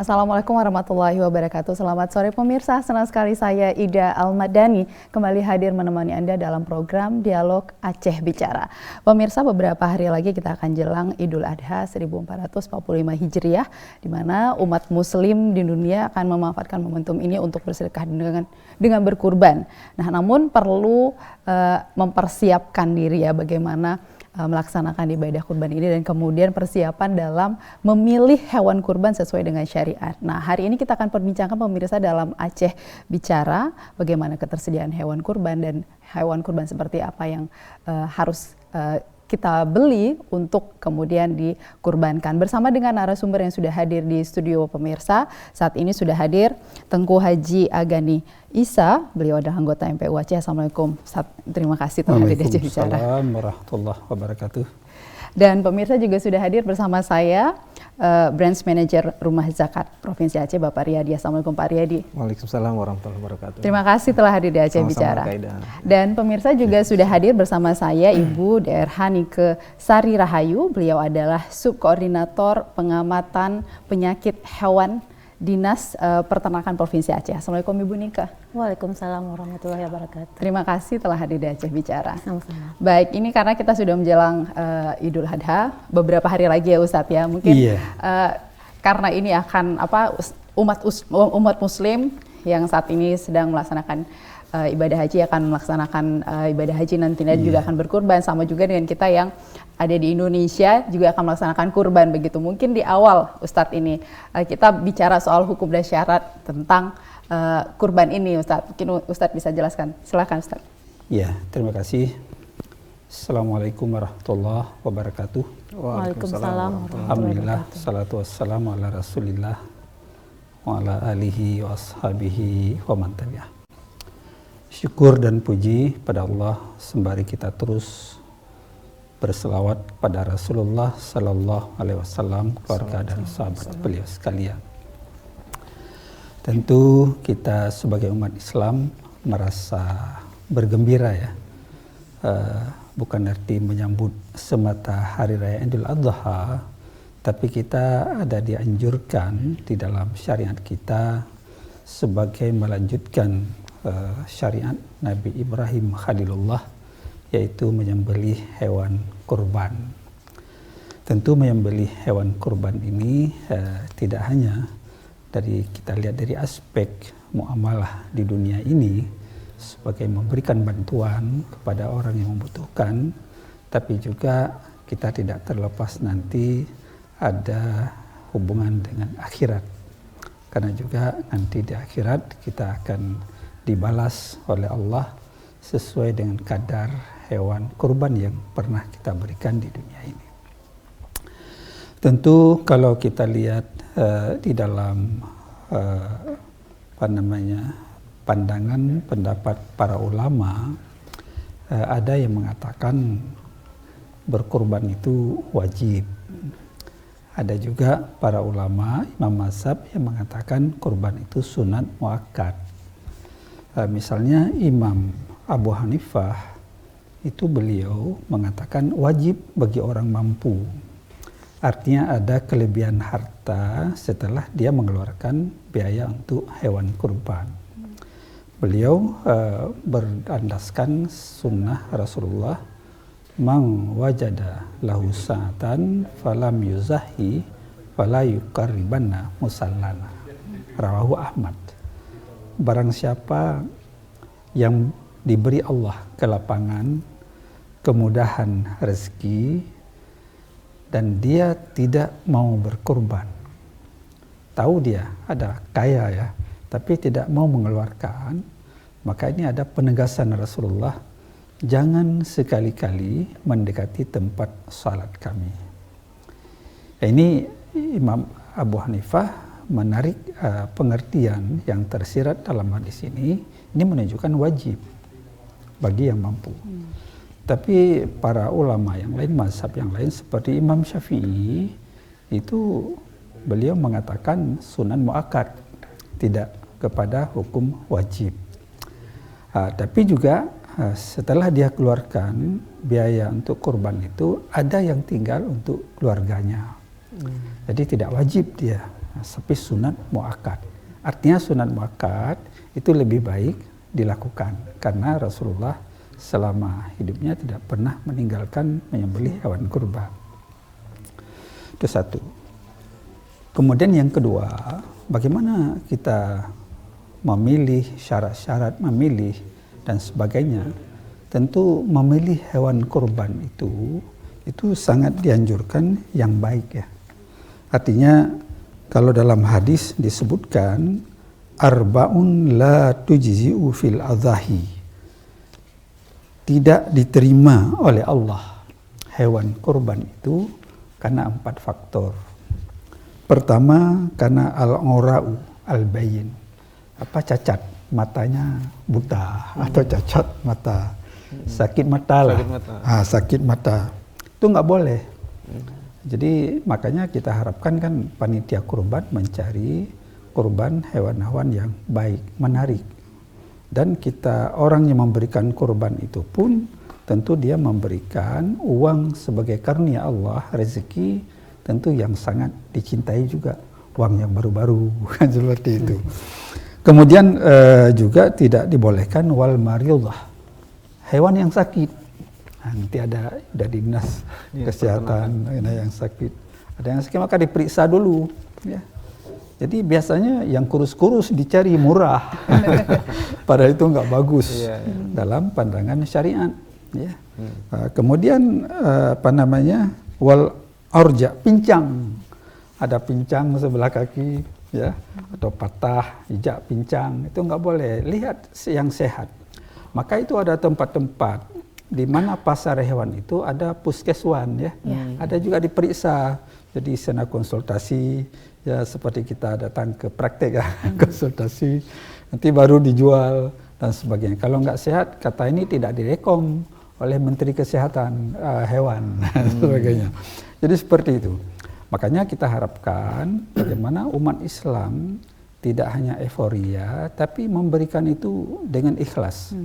Assalamualaikum warahmatullahi wabarakatuh. Selamat sore pemirsa, senang sekali saya Ida Almadani kembali hadir menemani Anda dalam program Dialog Aceh Bicara. Pemirsa, beberapa hari lagi kita akan jelang Idul Adha 1445 Hijriah, di mana umat muslim di dunia akan memanfaatkan momentum ini untuk bersedekah dengan berkurban. Nah, namun perlu mempersiapkan diri ya, bagaimana melaksanakan ibadah kurban ini dan kemudian persiapan dalam memilih hewan kurban sesuai dengan syariat. Nah, hari ini kita akan perbincangkan pemirsa dalam Aceh Bicara bagaimana ketersediaan hewan kurban dan hewan kurban seperti apa yang harus kita beli untuk kemudian dikurbankan. Bersama dengan narasumber yang sudah hadir di studio pemirsa, saat ini sudah hadir Tengku Haji Agani Isa, beliau adalah anggota MPU Aceh. Assalamualaikum Ustaz, terima kasih telah hadir di Aceh Bicara. Waalaikumsalam warahmatullahi wabarakatuh. Dan pemirsa juga sudah hadir bersama saya, Branch Manager Rumah Zakat Provinsi Aceh, Bapak Riyadi. Assalamualaikum Pak Riyadi. Waalaikumsalam warahmatullahi wabarakatuh. Terima kasih telah hadir di Aceh Bicara. Dan pemirsa juga sudah hadir bersama saya, Ibu DR Hanike Sari Rahayu. Beliau adalah Subkoordinator Pengamatan Penyakit Hewan Dinas Peternakan Provinsi Aceh. Assalamualaikum Ibu Nika. Waalaikumsalam warahmatullahi wabarakatuh. Terima kasih telah hadir di Aceh Bicara. Sama-sama. Baik, ini karena kita sudah menjelang Idul Adha, beberapa hari lagi ya Ustadz ya. Mungkin karena ini akan umat Muslim yang saat ini sedang melaksanakan ibadah haji akan melaksanakan ibadah haji, nantinya juga akan berkurban, sama juga dengan kita yang ada di Indonesia juga akan melaksanakan kurban begitu. Mungkin di awal Ustadz ini kita bicara soal hukum dan syarat tentang kurban ini Ustadz. Mungkin Ustadz bisa jelaskan. Silakan Ustadz. Ya, terima kasih. Assalamualaikum warahmatullahi wabarakatuh. Waalaikumsalam. Alhamdulillah, salatu wassalamu ala rasulillah wa ala alihi wa ashabihi wa man tabi'ah. Syukur dan puji pada Allah sembari kita terus berselawat pada Rasulullah Sallallahu Alaihi Wasallam, keluarga dan sahabat beliau sekalian. Tentu kita sebagai umat Islam merasa bergembira ya, bukan arti menyambut semata hari raya Idul Adha, tapi kita ada dianjurkan di dalam syariat kita sebagai melanjutkan syariat Nabi Ibrahim Khalilullah, yaitu menyembelih hewan kurban. Tentu menyembelih hewan kurban ini tidak hanya kita lihat dari aspek muamalah di dunia ini sebagai memberikan bantuan kepada orang yang membutuhkan, tapi juga kita tidak terlepas nanti ada hubungan dengan akhirat, karena juga nanti di akhirat kita akan dibalas oleh Allah sesuai dengan kadar hewan kurban yang pernah kita berikan di dunia ini. Tentu kalau kita lihat di dalam pandangan pendapat para ulama, ada yang mengatakan berkurban itu wajib. Ada juga para ulama imam mazhab yang mengatakan kurban itu sunat muakkad. Misalnya Imam Abu Hanifah itu beliau mengatakan wajib bagi orang mampu. Artinya ada kelebihan harta setelah dia mengeluarkan biaya untuk hewan kurban. Beliau berandaskan sunnah Rasulullah, "Mang wajada lahu sa'atan falam yuzahi fala yuqarribanna musallana." Rawahu Ahmad. Barang siapa yang diberi Allah kelapangan, kemudahan rezeki, dan dia tidak mau berkurban, tahu dia ada kaya ya, tapi tidak mau mengeluarkan, maka ini ada penegasan Rasulullah, jangan sekali-kali mendekati tempat salat kami. Ini Imam Abu Hanifah menarik pengertian yang tersirat dalam hadis ini menunjukkan wajib bagi yang mampu. Tapi para ulama yang lain, mazhab yang lain seperti Imam Syafi'i, itu beliau mengatakan sunan muakkad, tidak kepada hukum wajib. Tapi juga setelah dia keluarkan biaya untuk kurban itu, ada yang tinggal untuk keluarganya. Jadi tidak wajib dia tapi sunat muakkad. Artinya sunat muakkad itu lebih baik dilakukan karena Rasulullah selama hidupnya tidak pernah meninggalkan menyembelih hewan kurban. Itu satu. Kemudian yang kedua, bagaimana kita memilih, syarat-syarat memilih dan sebagainya. Tentu memilih hewan kurban itu sangat dianjurkan yang baik ya. Artinya kalau dalam hadis disebutkan arba'un la tujzi'u fil adhahi. Tidak diterima oleh Allah hewan kurban itu karena 4 faktor. Pertama, karena al-aura'u al-bayin. Cacat, matanya buta atau cacat mata. Sakit mata lah. Sakit mata. Itu nggak boleh. Jadi makanya kita harapkan kan panitia kurban mencari kurban hewan-hewan yang baik, menarik. Dan kita orang yang memberikan kurban itu pun tentu dia memberikan uang sebagai karunia Allah, rezeki tentu yang sangat dicintai juga, uang yang baru-baru kan seperti itu. Kemudian juga tidak dibolehkan wal maridah, hewan yang sakit. Nanti ada di dinas kesehatan yang sakit, ada yang sakit maka diperiksa dulu ya. Jadi biasanya yang kurus-kurus dicari murah, padahal itu nggak bagus dalam pandangan syariat. Ya. Kemudian wal arja, pincang, ada pincang sebelah kaki, ya, atau patah, injak pincang, itu nggak boleh. Lihat yang sehat. Maka itu ada tempat-tempat di mana pasar hewan itu ada puskeswan, ya, ada juga diperiksa. Jadi sana konsultasi, ya seperti kita datang ke praktek ya, konsultasi, nanti baru dijual dan sebagainya. Kalau nggak sehat, kata ini tidak direkom oleh Menteri Kesehatan Hewan dan sebagainya. Jadi seperti itu. Makanya kita harapkan bagaimana umat Islam tidak hanya euforia, tapi memberikan itu dengan ikhlas.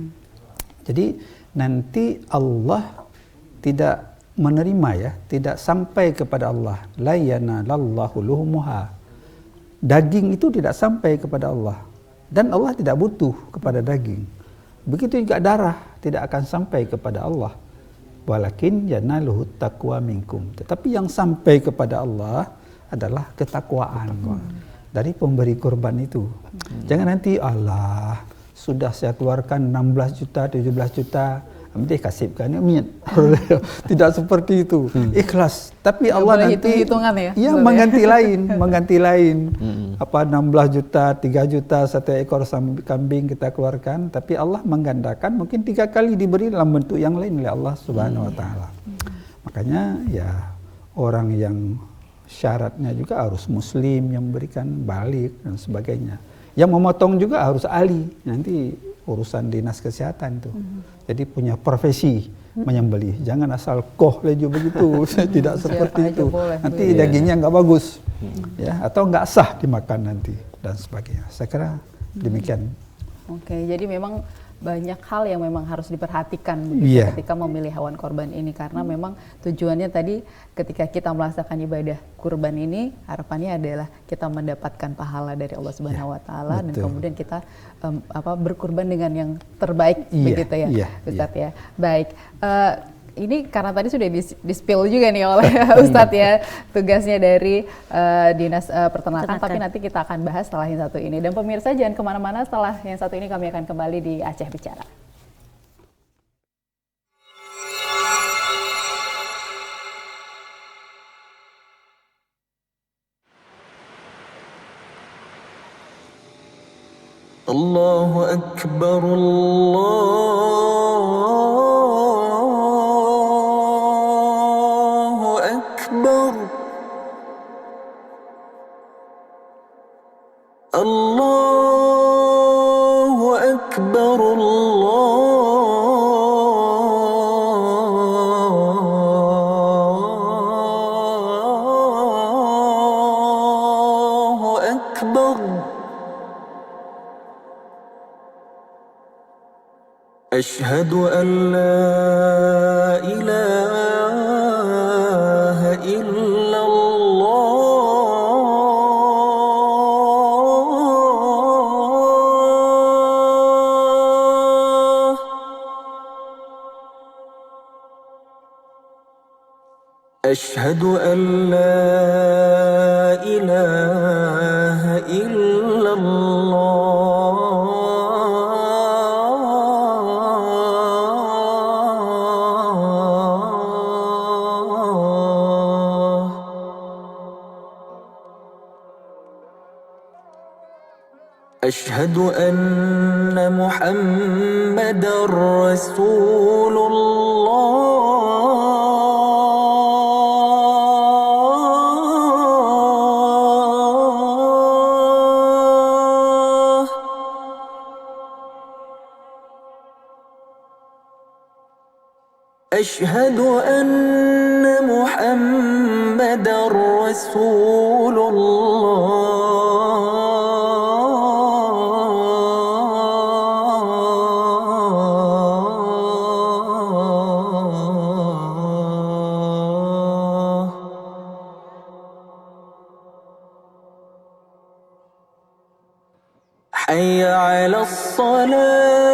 Jadi nanti Allah tidak menerima, ya, tidak sampai kepada Allah. La yanalallahu luhumuha. Daging itu tidak sampai kepada Allah. Dan Allah tidak butuh kepada daging. Begitu juga darah tidak akan sampai kepada Allah. Walakin yanaluhu taqwa minkum. Tetapi yang sampai kepada Allah adalah ketakwaan dari pemberi kurban itu. Jangan nanti Allah sudah saya keluarkan 16 juta, 17 juta, nanti kasihkan tidak seperti itu. Ikhlas. Tapi Allah nanti mengganti lain. 16 juta, 3 juta, 1 ekor kambing kita keluarkan, tapi Allah menggandakan mungkin 3 kali diberi dalam bentuk yang lain oleh Allah Subhanahu wa taala. Makanya ya orang yang syaratnya juga harus muslim yang memberikan balik dan sebagainya. Yang memotong juga harus ahli, nanti urusan dinas kesehatan itu. Jadi punya profesi menyembelih. Jangan asal leju begitu, tidak seperti itu. Nanti dagingnya nggak bagus, ya, atau nggak sah dimakan nanti dan sebagainya. Saya kira demikian. Oke, jadi memang banyak hal yang memang harus diperhatikan begitu ketika memilih hewan korban ini, karena memang tujuannya tadi ketika kita melaksanakan ibadah kurban ini harapannya adalah kita mendapatkan pahala dari Allah Subhanahu wa taala, dan kemudian kita berkurban dengan yang terbaik begitu ya, Ustadz ya. Baik. Ini karena tadi sudah di-spill juga nih oleh Ustadz ya, tugasnya dari Dinas Peternakan, tapi nanti kita akan bahas setelah yang satu ini. Dan pemirsa jangan kemana-mana, setelah yang satu ini kami akan kembali di Aceh Bicara. Allahu Akbar, Allahu Akbar, Allahu Akbar. Ashhadu an la ilaha illallah. أشهد أن لا إله إلا الله أشهد أن محمدا رسول الله أشهد أن محمدا رسول الله حي على الصلاة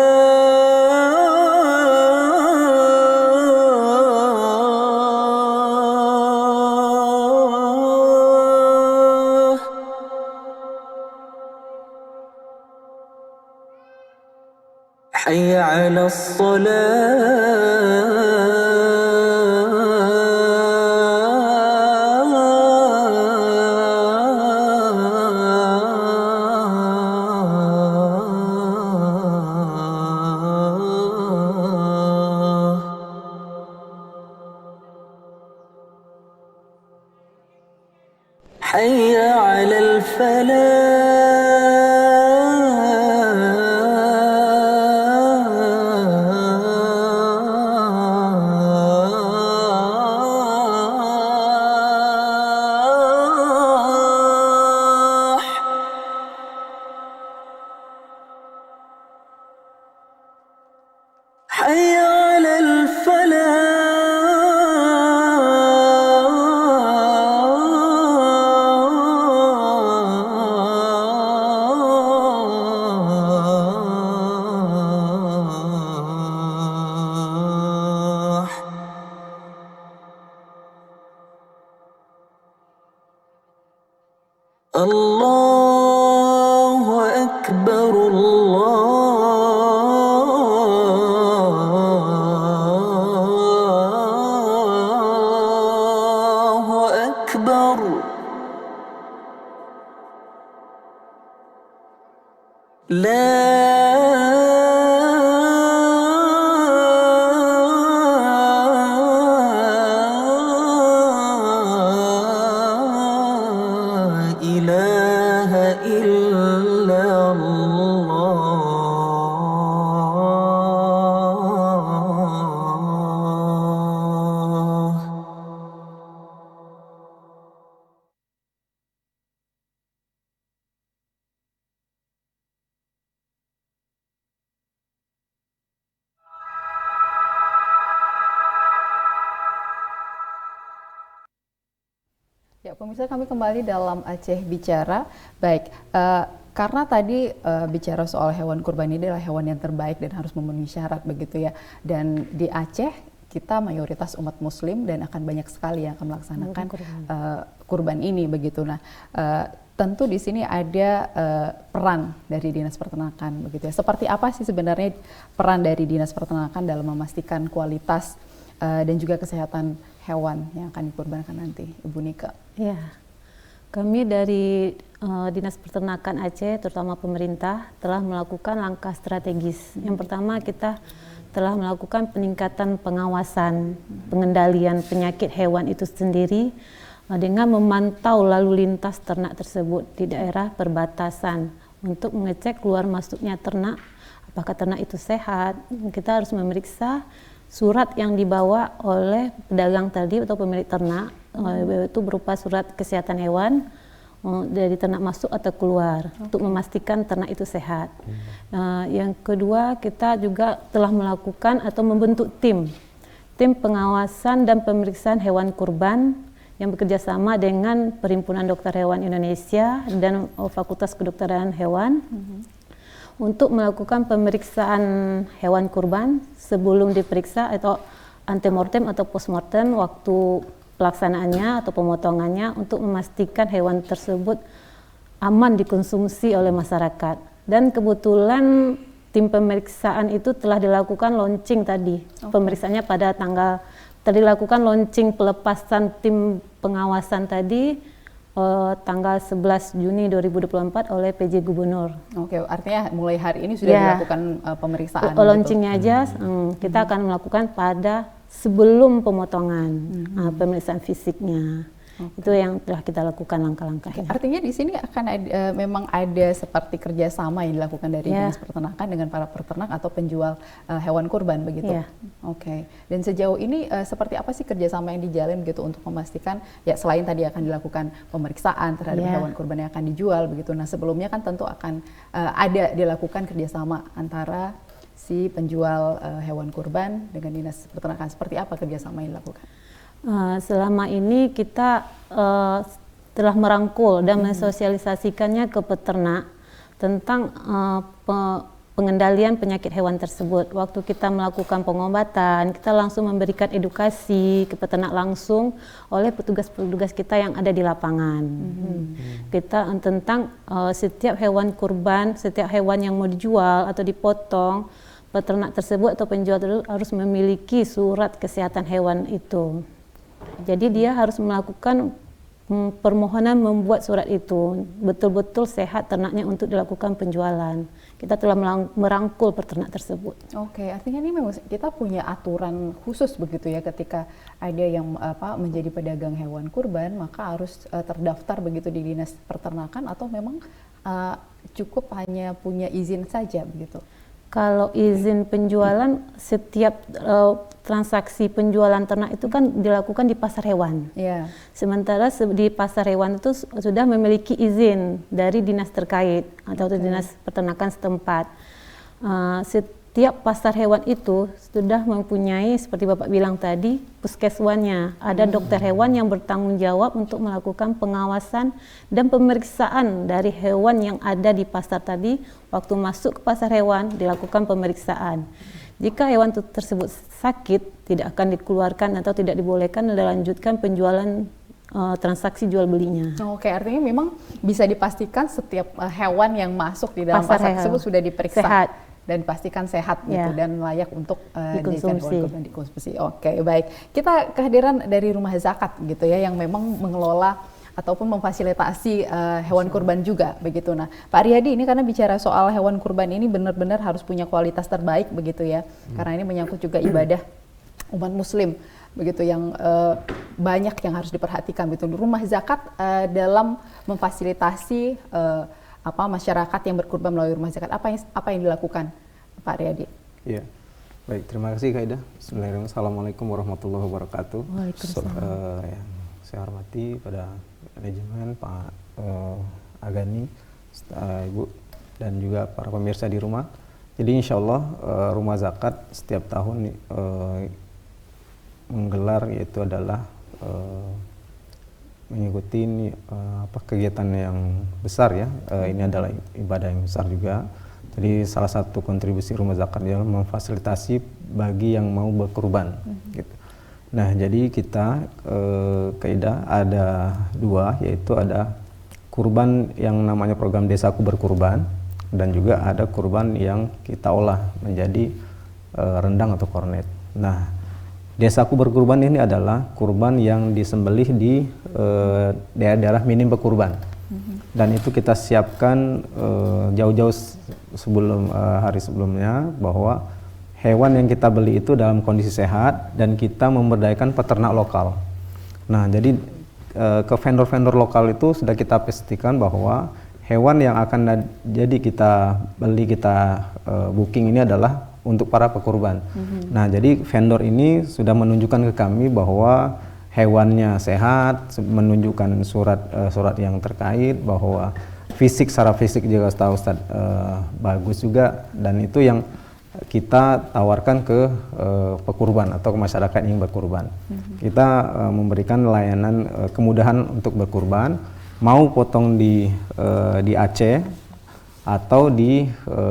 حي على الصلاة حي على الفلاح حي على الفلاح الله أكبر الله أكبر لا إله إلا الله Ya, pemirsa, kami kembali dalam Aceh Bicara. Baik, karena tadi bicara soal hewan kurban ini adalah hewan yang terbaik dan harus memenuhi syarat begitu ya. Dan di Aceh kita mayoritas umat Muslim dan akan banyak sekali yang akan melaksanakan kurban ini begitu. Nah, tentu di sini ada peran dari Dinas Peternakan begitu ya. Seperti apa sih sebenarnya peran dari Dinas Peternakan dalam memastikan kualitas dan juga kesehatan hewan yang akan dikurbankan nanti, Ibu Nika? Ya, kami dari Dinas Peternakan Aceh, terutama pemerintah, telah melakukan langkah strategis. Yang pertama, kita telah melakukan peningkatan pengawasan, pengendalian penyakit hewan itu sendiri dengan memantau lalu lintas ternak tersebut di daerah perbatasan untuk mengecek keluar masuknya ternak, apakah ternak itu sehat. Kita harus memeriksa surat yang dibawa oleh pedagang tadi atau pemilik ternak, itu berupa surat kesehatan hewan dari ternak masuk atau keluar untuk memastikan ternak itu sehat. Yang kedua, kita juga telah melakukan atau membentuk tim pengawasan dan pemeriksaan hewan kurban yang bekerjasama dengan Perhimpunan Dokter Hewan Indonesia dan Fakultas Kedokteran Hewan untuk melakukan pemeriksaan hewan kurban sebelum diperiksa atau antemortem atau postmortem waktu pelaksanaannya atau pemotongannya untuk memastikan hewan tersebut aman dikonsumsi oleh masyarakat. Dan kebetulan tim pemeriksaan itu telah dilakukan launching tadi. Pemeriksaannya pada dilakukan launching pelepasan tim pengawasan tadi tanggal 11 Juni 2024 oleh PJ Gubernur. Oke, artinya mulai hari ini sudah dilakukan pemeriksaan. Launchingnya aja kita akan melakukan pada sebelum pemotongan pemeriksaan fisiknya. Itu yang telah kita lakukan langkah-langkahnya. Artinya di sini akan ada, memang ada seperti kerjasama yang dilakukan dari Dinas Peternakan dengan para peternak atau penjual hewan kurban begitu. Oke. Dan sejauh ini seperti apa sih kerjasama yang dijalin begitu untuk memastikan ya selain tadi akan dilakukan pemeriksaan terhadap hewan kurban yang akan dijual begitu. Nah sebelumnya kan tentu akan ada dilakukan kerjasama antara si penjual hewan kurban dengan Dinas Peternakan. Seperti apa kerjasama yang dilakukan? Selama ini kita telah merangkul dan mensosialisasikannya ke peternak tentang pengendalian penyakit hewan tersebut. Waktu kita melakukan pengobatan, kita langsung memberikan edukasi ke peternak langsung oleh petugas-petugas kita yang ada di lapangan. Kita tentang setiap hewan kurban, setiap hewan yang mau dijual atau dipotong, peternak tersebut atau penjual tersebut harus memiliki surat kesehatan hewan itu. Jadi dia harus melakukan permohonan membuat surat itu betul-betul sehat ternaknya untuk dilakukan penjualan. Kita telah merangkul peternak tersebut. Oke, artinya ini memang kita punya aturan khusus begitu ya, ketika ada yang menjadi pedagang hewan kurban maka harus terdaftar begitu di Dinas Peternakan atau memang cukup hanya punya izin saja begitu? Kalau izin penjualan, setiap transaksi penjualan ternak itu kan dilakukan di pasar hewan. Sementara di pasar hewan itu sudah memiliki izin dari dinas terkait atau dinas peternakan setempat. Setiap pasar hewan itu sudah mempunyai, seperti Bapak bilang tadi, puskeswannya. Ada dokter hewan yang bertanggung jawab untuk melakukan pengawasan dan pemeriksaan dari hewan yang ada di pasar tadi. Waktu masuk ke pasar hewan dilakukan pemeriksaan. Jika hewan tersebut sakit, tidak akan dikeluarkan atau tidak dibolehkan dilanjutkan penjualan transaksi jual belinya. Oke, artinya memang bisa dipastikan setiap hewan yang masuk di dalam pasar tersebut sudah diperiksa sehat dan dipastikan sehat gitu dan layak untuk dikonsumsi. Oke, baik. Kita kehadiran dari Rumah Zakat gitu ya yang memang mengelola ataupun memfasilitasi hewan kurban juga begitu. Nah, Pak Riyadi, ini karena bicara soal hewan kurban ini benar-benar harus punya kualitas terbaik begitu ya. Karena ini menyangkut juga ibadah umat muslim begitu yang banyak yang harus diperhatikan begitu. Rumah Zakat dalam memfasilitasi masyarakat yang berkurban melalui Rumah Zakat, apa yang dilakukan Pak Riyadi? Iya, baik, terima kasih Kak Ida. Bismillahirrahmanirrahim. Assalamualaikum warahmatullahi wabarakatuh. Waalaikumsalam. Yang saya hormati pada manajemen, Pak Agani, Ibu, dan juga para pemirsa di rumah. Jadi insya Allah Rumah Zakat setiap tahun menggelar yaitu adalah mengikuti kegiatan yang besar ya. Ini adalah ibadah yang besar juga. Jadi salah satu kontribusi Rumah Zakat adalah memfasilitasi bagi yang mau berkurban. Gitu. Nah, jadi kita kaidah ada dua, yaitu ada kurban yang namanya program Desaku Berkurban dan juga ada kurban yang kita olah menjadi rendang atau kornet. Nah, Desaku Berkurban ini adalah kurban yang disembelih di daerah-daerah minim berkurban. Dan itu kita siapkan jauh-jauh sebelum hari sebelumnya bahwa hewan yang kita beli itu dalam kondisi sehat dan kita memberdayakan peternak lokal. Nah, jadi ke vendor-vendor lokal itu sudah kita pastikan bahwa hewan yang akan jadi kita beli, kita booking ini adalah untuk para pekurban. Nah, jadi vendor ini sudah menunjukkan ke kami bahwa hewannya sehat, menunjukkan surat yang terkait bahwa secara fisik juga tahu Ustaz bagus juga, dan itu yang kita tawarkan ke pekurban atau ke masyarakat yang berkurban. Kita memberikan layanan kemudahan untuk berkurban, mau potong di Aceh atau di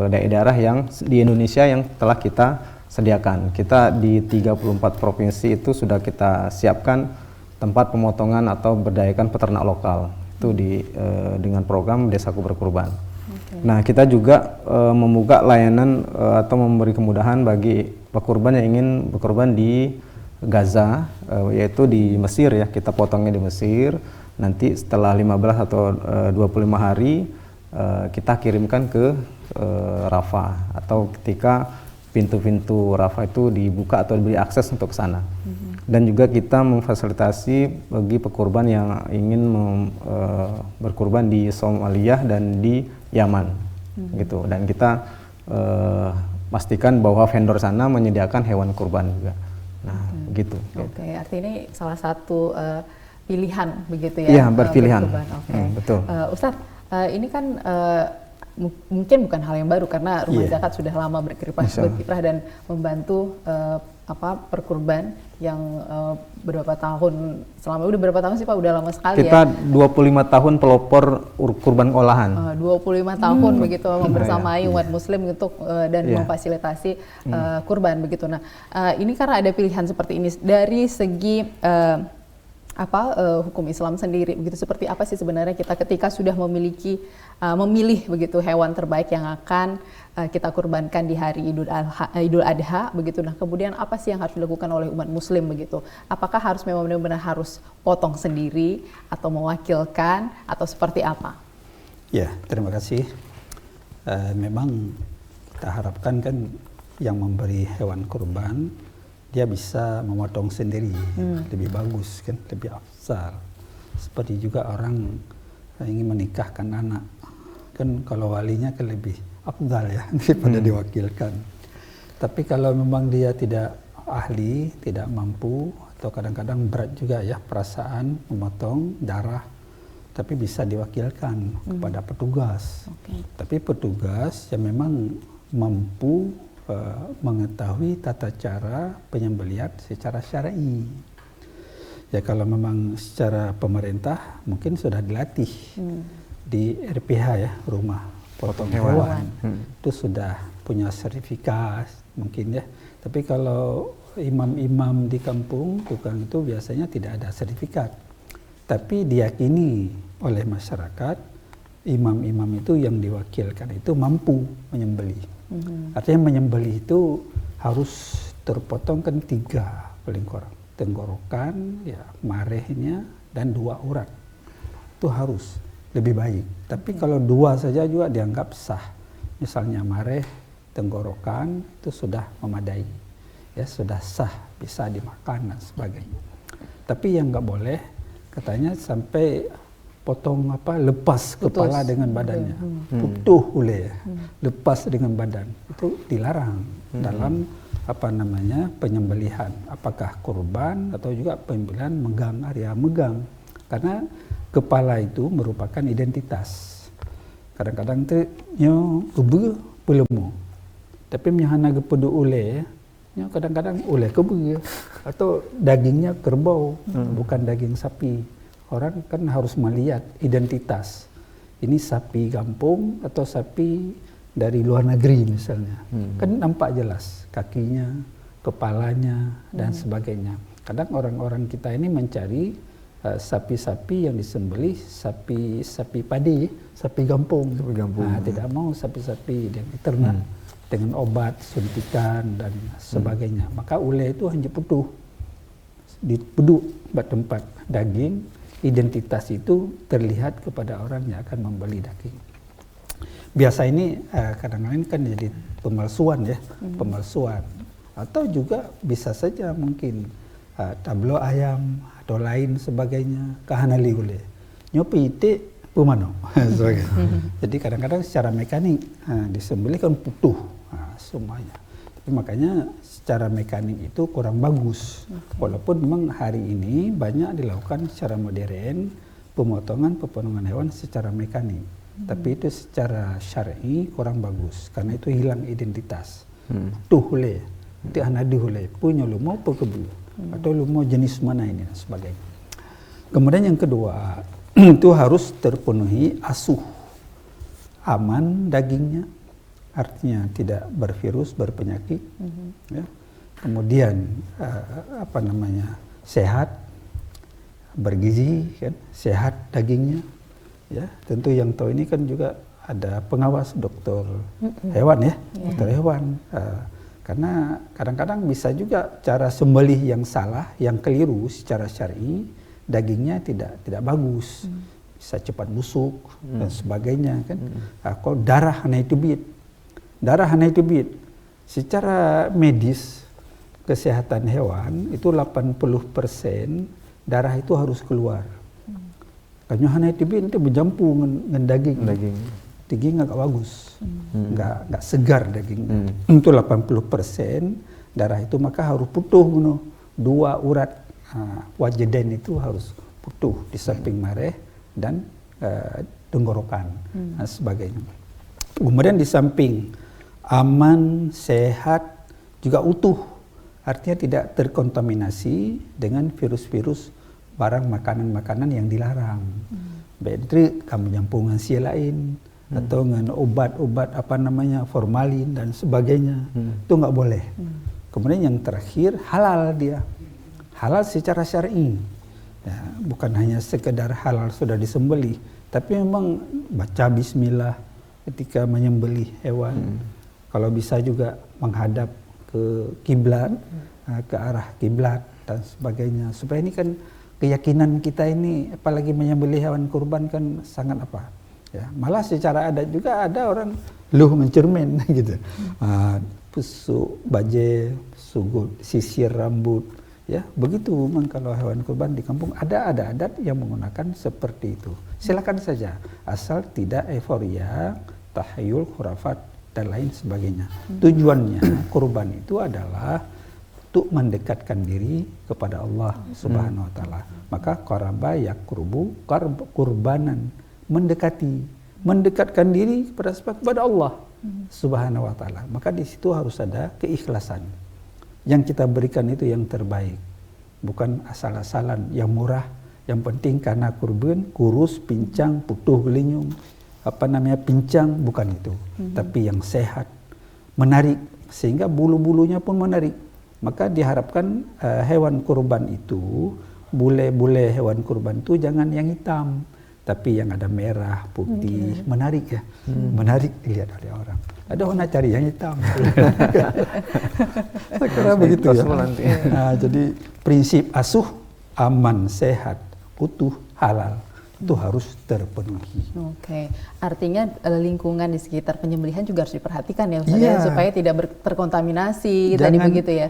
daerah yang di Indonesia yang telah kita sediakan. Kita di 34 provinsi itu sudah kita siapkan tempat pemotongan atau berdayakan peternak lokal itu dengan program Desaku Berkurban. Nah, kita juga membuka layanan atau memberi kemudahan bagi pekurban yang ingin berkurban di Gaza, yaitu di Mesir ya. Kita potongnya di Mesir. Nanti setelah 15 atau 25 hari kita kirimkan ke Rafah, atau ketika pintu-pintu Rafah itu dibuka atau diberi akses untuk ke sana. Dan juga kita memfasilitasi bagi pekurban yang ingin berkurban di Somalia dan di Yaman, gitu. Dan kita pastikan bahwa vendor sana menyediakan hewan kurban juga. Nah, begitu. Oke, artinya ini salah satu pilihan begitu ya? Iya, berpilihan. Betul. Ustadz, ini kan mungkin bukan hal yang baru karena Rumah Zakat sudah lama berkiprah dan membantu perkurban yang berapa tahun, udah berapa tahun sih Pak? Udah lama sekali kita ya? Kita 25 tahun pelopor kurban olahan. 25 tahun begitu membersamai umat muslim untuk dan memfasilitasi kurban begitu. Nah, ini karena ada pilihan seperti ini dari segi hukum Islam sendiri begitu, seperti apa sih sebenarnya kita ketika sudah memilih begitu hewan terbaik yang akan kita kurbankan di hari Idul Adha begitu. Nah, kemudian apa sih yang harus dilakukan oleh umat muslim begitu? Apakah harus memang benar-benar harus potong sendiri atau mewakilkan atau seperti apa? Ya, terima kasih. Memang kita harapkan kan yang memberi hewan kurban dia bisa memotong sendiri, lebih bagus kan, lebih afdal. Seperti juga orang ingin menikahkan anak, kan kalau walinya kan lebih afdal ya daripada diwakilkan. Tapi kalau memang dia tidak ahli, tidak mampu, atau kadang-kadang berat juga ya perasaan memotong darah, tapi bisa diwakilkan kepada petugas. Tapi petugas yang memang mampu mengetahui tata cara penyembelihan secara syar'i. Ya, kalau memang secara pemerintah mungkin sudah dilatih di RPH ya, rumah potong hewan. Itu sudah punya sertifikat mungkin ya. Tapi kalau imam-imam di kampung tukang itu biasanya tidak ada sertifikat. Tapi diyakini oleh masyarakat imam-imam itu yang diwakilkan itu mampu menyembelih. Artinya menyembelih itu harus terpotong kan 3 paling kurang, tenggorokan, ya marehnya dan 2 urat. Itu harus lebih baik. Tapi kalau 2 saja juga dianggap sah. Misalnya mareh, tenggorokan itu sudah memadai, ya sudah sah, bisa dimakan dan sebagainya. Tapi yang nggak boleh katanya sampai potong lepas kepala dengan badannya, putuh boleh, lepas dengan badan, itu dilarang dalam penyembelihan, apakah kurban atau juga penyembelihan megang, area megang, karena kepala itu merupakan identitas. Kadang-kadang tu nyo kebe pelemu, tapi menyahana kepedu ule, nyo kadang-kadang ule kebe atau dagingnya kerbau, bukan daging sapi. Orang kan harus melihat identitas. Ini sapi kampung atau sapi dari luar negeri misalnya. Kan nampak jelas kakinya, kepalanya, dan sebagainya. Kadang orang-orang kita ini mencari sapi-sapi yang disembelih, sapi padi, sapi kampung. Nah, tidak mau sapi-sapi yang diternak dengan obat, suntikan, dan sebagainya. Maka ule itu hanya putuh. Dipeduk tempat daging, identitas itu terlihat kepada orang yang akan membeli daging. Biasa ini kadang-kadang kan jadi pemalsuan ya, pemalsuan. Atau juga bisa saja mungkin tablo ayam atau lain sebagainya, kahanali ule. Nyopi ite pumano. Jadi kadang-kadang secara mekanik disembelih kan putuh semuanya. Tapi makanya secara mekanik itu kurang bagus. Walaupun memang hari ini banyak dilakukan secara modern pemotongan hewan secara mekanik. Tapi itu secara syar'i kurang bagus karena itu hilang identitas. Tuh hule, itu anadi hule, punya lumo pekebu atau lumo jenis mana ini dan sebagainya. Kemudian yang kedua itu harus terpenuhi asuh, aman dagingnya. Artinya tidak bervirus, berpenyakit, ya. Kemudian sehat, bergizi, kan, sehat dagingnya. Ya, tentu yang tahu ini kan juga ada pengawas dokter hewan ya, dokter hewan. Karena kadang-kadang bisa juga cara sembelih yang salah, yang keliru secara syar'i, dagingnya tidak bagus, bisa cepat busuk dan sebagainya kan. Kalau darah hanaitubit, secara medis kesehatan hewan itu 80% darah itu harus keluar. Karena hanaitubit itu bercampur dengan daging. Daging nggak bagus, nggak segar daging. Untuk 80% darah itu maka harus putuh, 2 urat wajadain itu harus putuh di samping mareh dan tenggorokan dan sebagainya. Kemudian di samping aman, sehat, juga utuh, artinya tidak terkontaminasi dengan virus-virus barang makanan-makanan yang dilarang. Baik itu kamu nyampung dengan sia lain, atau dengan obat-obat formalin dan sebagainya, itu nggak boleh. Kemudian yang terakhir halal dia, halal secara syar'i, ya, bukan hanya sekedar halal sudah disembelih, tapi memang baca Bismillah ketika menyembelih hewan. Kalau bisa juga menghadap ke kiblat, ke arah kiblat dan sebagainya. Supaya ini kan keyakinan kita ini, apalagi menyembelih hewan kurban kan sangat ya, malah secara adat juga ada orang mencermin gitu. Pusuk baje, sugut, sisir rambut, ya begitu. Memang kalau hewan kurban di kampung ada adat yang menggunakan seperti itu. Silakan saja, asal tidak euforia, tahayul, khurafat dan lain sebagainya. Tujuannya kurban itu adalah untuk mendekatkan diri kepada Allah Subhanahu wa taala. Maka qaraba yaqrubu kurbanan, mendekatkan diri kepada Allah Subhanahu wa taala. Maka di situ harus ada keikhlasan. Yang kita berikan itu yang terbaik, bukan asal-asalan yang murah. Yang penting karena kurban kurus, pincang, putuh gelinyung, pincang, bukan itu. Tapi yang sehat, menarik, sehingga bulu-bulunya pun menarik. Maka diharapkan hewan kurban itu, bule-bule hewan kurban itu jangan yang hitam, tapi yang ada merah, putih, menarik ya, menarik dilihat oleh orang. Ada orang cari yang hitam. Saya kira begitu ya. Nah, jadi prinsip asuh, aman, sehat, utuh, halal itu harus terpenuhi. Oke, artinya lingkungan di sekitar penyembelihan juga harus diperhatikan ya Ustaz, ya, supaya tidak terkontaminasi. Tadi begitu ya.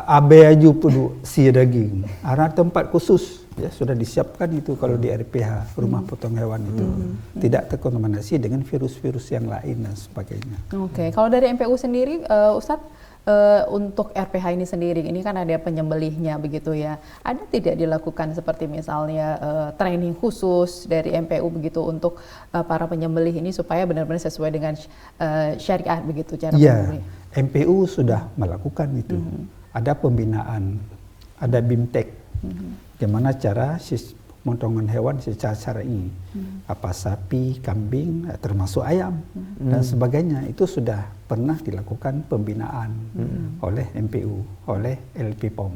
Abe aju pudu si daging. Ada tempat khusus ya sudah disiapkan itu kalau di RPH, rumah potong hewan itu. Tidak terkontaminasi dengan virus-virus yang lain dan sebagainya. Oke, kalau dari MPU sendiri Ustadz, untuk RPH ini sendiri, ini kan ada penyembelihnya begitu ya. Ada tidak dilakukan seperti misalnya training khusus dari MPU begitu untuk para penyembelih ini supaya benar-benar sesuai dengan syariat begitu cara penyembelih? MPU sudah melakukan itu. Ada pembinaan, ada BIMTEK. Gimana cara pemotongan hewan secara syar'i, apa sapi, kambing, termasuk ayam dan sebagainya, itu sudah pernah dilakukan pembinaan oleh MPU, oleh LPPOM,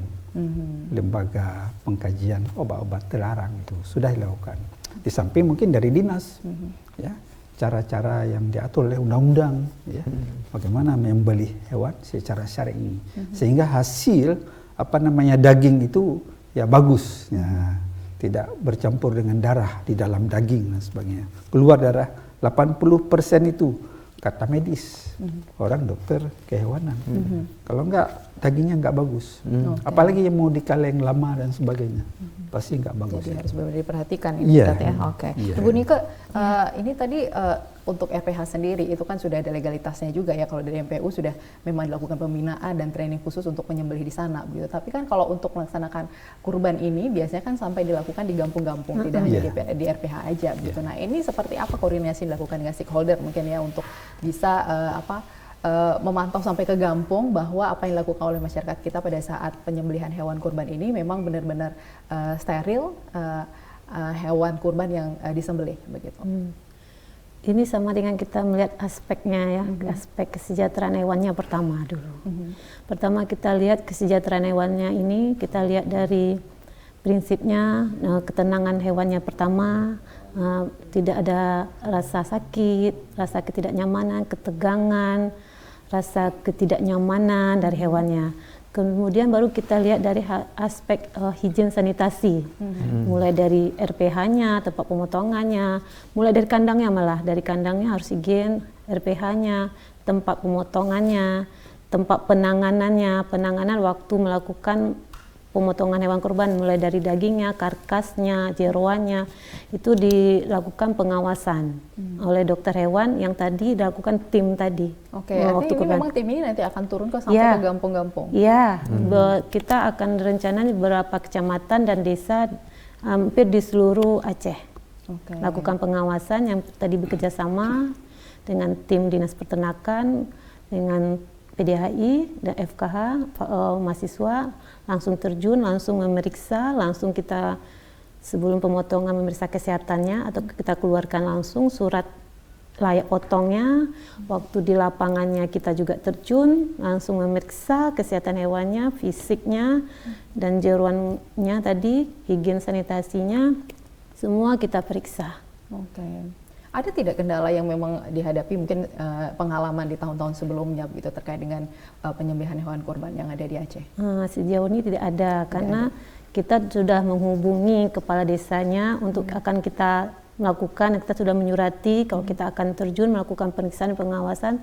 lembaga pengkajian obat-obat terlarang itu sudah dilakukan. Di samping mungkin dari dinas, ya cara-cara yang diatur oleh undang-undang, ya bagaimana membeli hewan secara syar'i, sehingga hasil daging itu ya bagus. Ya. Tidak bercampur dengan darah di dalam daging dan sebagainya. Keluar darah 80% itu kata medis, orang dokter kehewanan. Kalau enggak, dagingnya enggak bagus. Apalagi yang mau dikaleng lama dan sebagainya, pasti enggak bagus. Jadi harus benar-benar diperhatikan ini Ustaz ya. Oke. Ibu Nike, ini tadi untuk RPH sendiri itu kan sudah ada legalitasnya juga ya, kalau dari MPU sudah memang dilakukan pembinaan dan training khusus untuk penyembelih di sana gitu. Tapi kan kalau untuk melaksanakan kurban ini biasanya kan sampai dilakukan di kampung-kampung, tidak hanya di RPH aja gitu. Nah, ini seperti apa koordinasi dilakukan dengan stakeholder mungkin ya untuk bisa memantau sampai ke kampung bahwa apa yang dilakukan oleh masyarakat kita pada saat penyembelihan hewan kurban ini memang benar-benar steril hewan kurban yang disembelih begitu. Ini sama dengan kita melihat aspeknya ya, aspek kesejahteraan hewannya pertama dulu. Pertama kita lihat kesejahteraan hewannya ini, kita lihat dari prinsipnya ketenangan hewannya pertama, tidak ada rasa sakit, rasa ketidaknyamanan, ketegangan, rasa ketidaknyamanan dari hewannya. Kemudian baru kita lihat dari aspek higien sanitasi, mulai dari RPH-nya, tempat pemotongannya, mulai dari kandangnya, malah dari kandangnya harus higien, RPH-nya, tempat pemotongannya, tempat penanganan waktu melakukan pemotongan hewan kurban, mulai dari dagingnya, karkasnya, jeroannya, itu dilakukan pengawasan oleh dokter hewan yang tadi dilakukan tim tadi. Oke, artinya ini memang tim ini nanti akan turun sampai ke kampung-kampung? Iya, kita akan rencana beberapa kecamatan dan desa hampir di seluruh Aceh. Lakukan pengawasan yang tadi bekerjasama dengan tim Dinas Peternakan, dengan PDHI dan FKH, mahasiswa langsung terjun, langsung memeriksa, langsung kita sebelum pemotongan memeriksa kesehatannya atau kita keluarkan langsung surat layak potongnya. Waktu di lapangannya kita juga terjun, langsung memeriksa kesehatan hewannya, fisiknya, dan jeruannya tadi, higien sanitasinya, semua kita periksa. Ada tidak kendala yang memang dihadapi mungkin pengalaman di tahun-tahun sebelumnya begitu terkait dengan penyembelihan hewan kurban yang ada di Aceh? Sejauh ini tidak ada, karena kita sudah menghubungi kepala desanya untuk akan kita melakukan, kita sudah menyurati kalau kita akan terjun melakukan pemeriksaan pengawasan.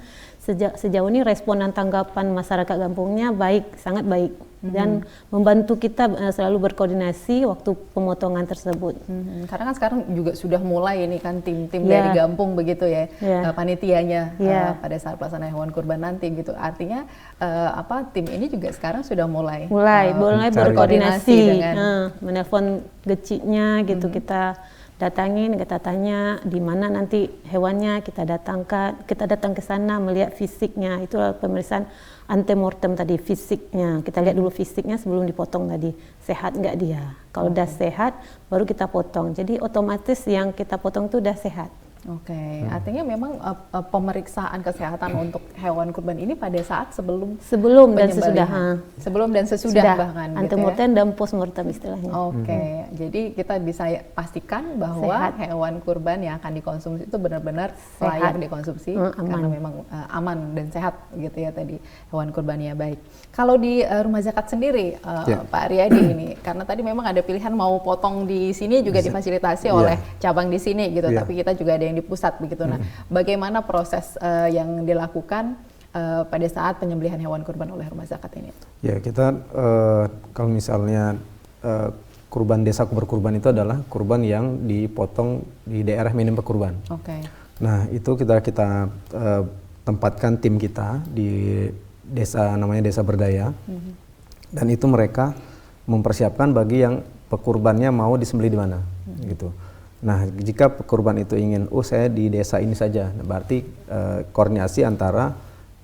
Sejauh ini respon dan tanggapan masyarakat kampungnya baik, sangat baik, dan membantu kita selalu berkoordinasi waktu pemotongan tersebut. Karena kan sekarang juga sudah mulai ini kan tim-tim dari kampung begitu ya, panitianya pada saat pelaksanaan hewan kurban nanti gitu. Artinya tim ini juga sekarang sudah mulai berkoordinasi dengan menelpon geciknya gitu, kita datangin, kita tanya di mana nanti hewannya, kita datang ke sana melihat fisiknya. Itulah pemeriksaan antemortem tadi, fisiknya. Kita lihat dulu fisiknya sebelum dipotong tadi, sehat nggak dia. Kalau udah sehat, baru kita potong. Jadi otomatis yang kita potong itu udah sehat. Artinya memang pemeriksaan kesehatan untuk hewan kurban ini pada saat sebelum dan sesudah. Sebelum dan sesudah bahkan. Antemortem dan postmortem istilahnya. Jadi kita bisa pastikan bahwa hewan kurban yang akan dikonsumsi itu benar-benar layak dikonsumsi karena memang aman dan sehat gitu ya tadi hewan kurbannya. Baik. Kalau di rumah zakat sendiri, Pak Riyadi ini, karena tadi memang ada pilihan mau potong di sini juga difasilitasi oleh cabang di sini gitu, tapi kita juga ada yang di pusat begitu. Nah, bagaimana proses yang dilakukan pada saat penyembelihan hewan kurban oleh rumah zakat ini? Ya, kita kalau misalnya kurban desa berkurban itu adalah kurban yang dipotong di daerah minim pekurban. Nah, itu kita tempatkan tim kita di desa, namanya Desa Berdaya, dan itu mereka mempersiapkan bagi yang pekurbannya mau disembelih di mana, gitu. Nah, jika pekurban itu ingin, saya di desa ini saja, berarti koordinasi antara